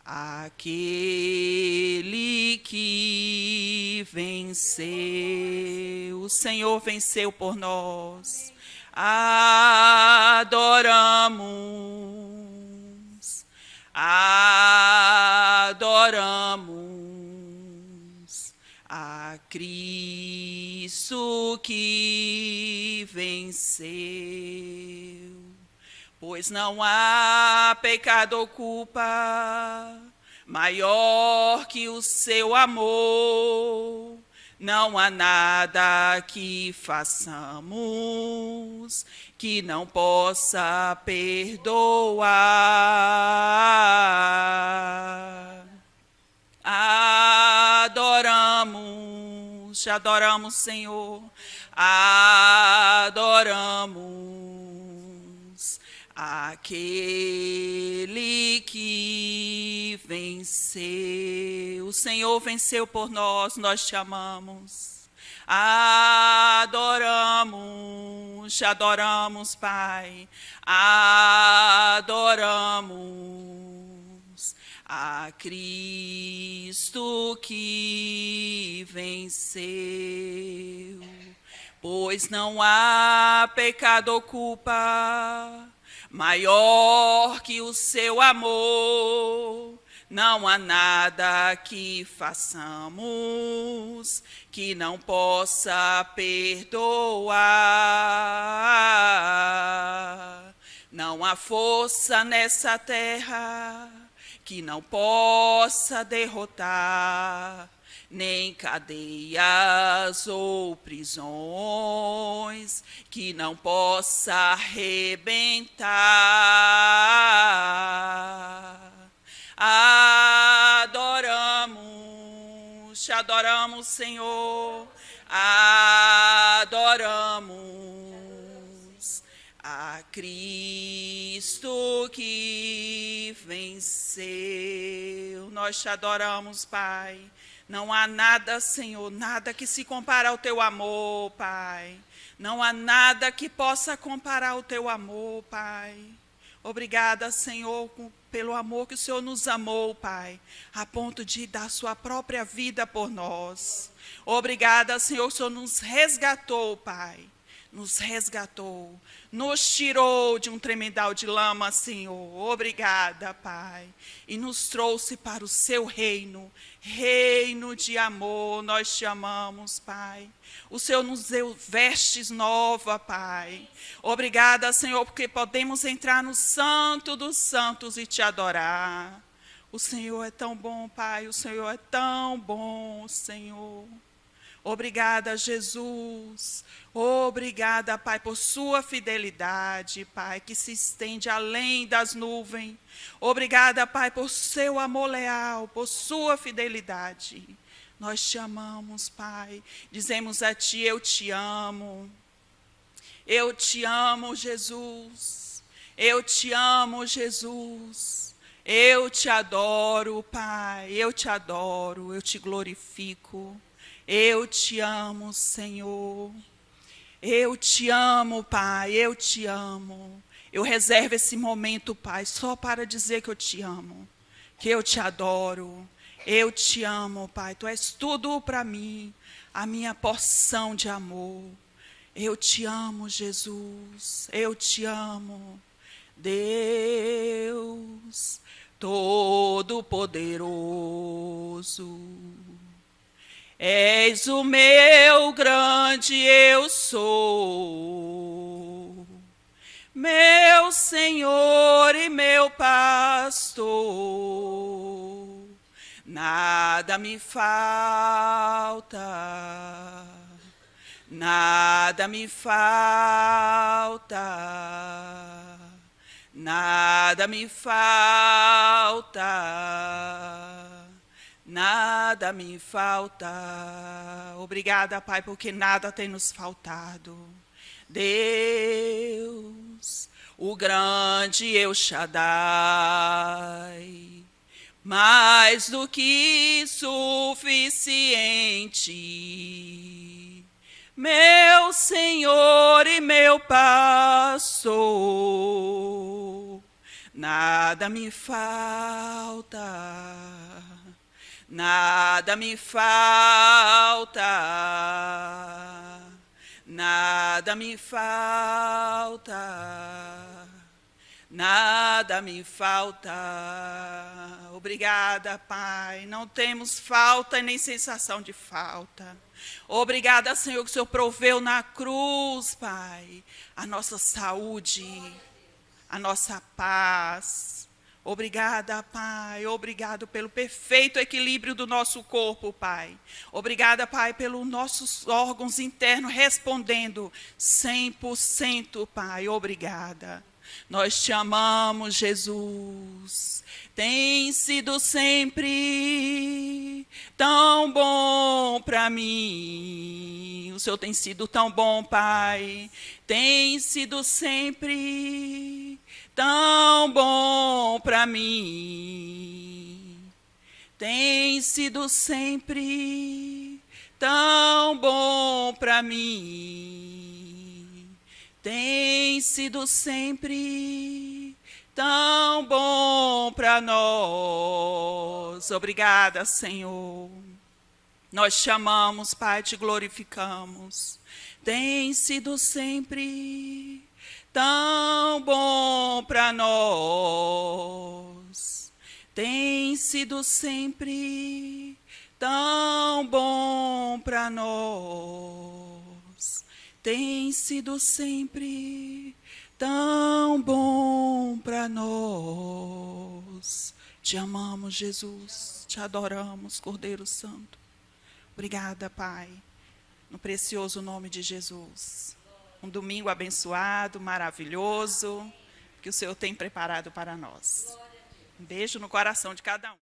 Aquele que venceu. O Senhor venceu por nós. Adoramos a Cristo que venceu. Pois não há pecado ou culpa maior que o seu amor. Não há nada que façamos que não possa perdoar. Adoramos, te adoramos, Senhor. Adoramos aquele que venceu. O Senhor venceu por nós, nós te amamos. Adoramos, te adoramos, Pai. Adoramos a Cristo que venceu. pois não há pecado ou culpa maior que o seu amor. Não há nada que façamos que não possa perdoar. Não há força nessa terra que não possa derrotar, nem cadeias ou prisões que não possa arrebentar. Adoramos, te adoramos, Senhor, adoramos a Cristo que venceu. Nós te adoramos, Pai. Não há nada, Senhor, nada que se compare ao teu amor, Pai. Não há nada que possa comparar ao teu amor, Pai. Obrigada, Senhor, pelo amor que o Senhor nos amou, Pai, a ponto de dar sua própria vida por nós. Obrigada, Senhor, que o Senhor nos resgatou, Pai. Nos resgatou, nos tirou de um tremedal de lama, Senhor. Obrigada, Pai. E nos trouxe para o seu reino, reino de amor. Nós te amamos, Pai. O Senhor nos deu vestes novas, Pai. Obrigada, Senhor, porque podemos entrar no Santo dos Santos e te adorar. O Senhor é tão bom, Pai. O Senhor é tão bom, Senhor. Obrigada, Jesus. Obrigada, Pai, por sua fidelidade, Pai, que se estende além das nuvens. Obrigada, Pai, por seu amor leal, por sua fidelidade. Nós te amamos, Pai. Dizemos a Ti, eu te amo. Eu te amo, Jesus. Eu te amo, Jesus. Eu te adoro, Pai. Eu te adoro, eu te glorifico. Eu te amo, Senhor. Eu te amo, Pai, eu te amo. Eu reservo esse momento, Pai, só para dizer que eu te amo, que eu te adoro. Eu te amo, Pai, Tu és tudo para mim, a minha porção de amor. Eu te amo, Jesus, eu te amo. Deus Todo-Poderoso, és o meu grande eu sou, meu Senhor e meu pastor. Nada me falta, nada me falta, nada me falta. Nada me falta. Obrigada, Pai, porque nada tem nos faltado. Deus, o grande El Shaddai, mais do que suficiente, meu Senhor e meu pastor. Nada me falta. Nada me falta, nada me falta, nada me falta. Obrigada, Pai, não temos falta e nem sensação de falta. Obrigada, Senhor, que o Senhor proveu na cruz, Pai, a nossa saúde, a nossa paz. Obrigada, Pai, obrigado pelo perfeito equilíbrio do nosso corpo, Pai. Obrigada, Pai, pelos nossos órgãos internos respondendo 100%, Pai, obrigada. Nós te amamos, Jesus. Tem sido sempre tão bom para mim. O Senhor tem sido tão bom, Pai. Tem sido sempre tão bom para mim. Tem sido sempre tão bom para mim. Tem sido sempre tão bom para nós. Obrigada, Senhor. Nós te amamos, Pai, te glorificamos. Tem sido sempre tão bom para nós. Tem sido sempre tão bom para nós. Tem sido sempre tão bom para nós. Te amamos, Jesus. Te adoramos, Cordeiro Santo. Obrigada, Pai, no precioso nome de Jesus. Um domingo abençoado, maravilhoso, que o Senhor tem preparado para nós. Um beijo no coração de cada um.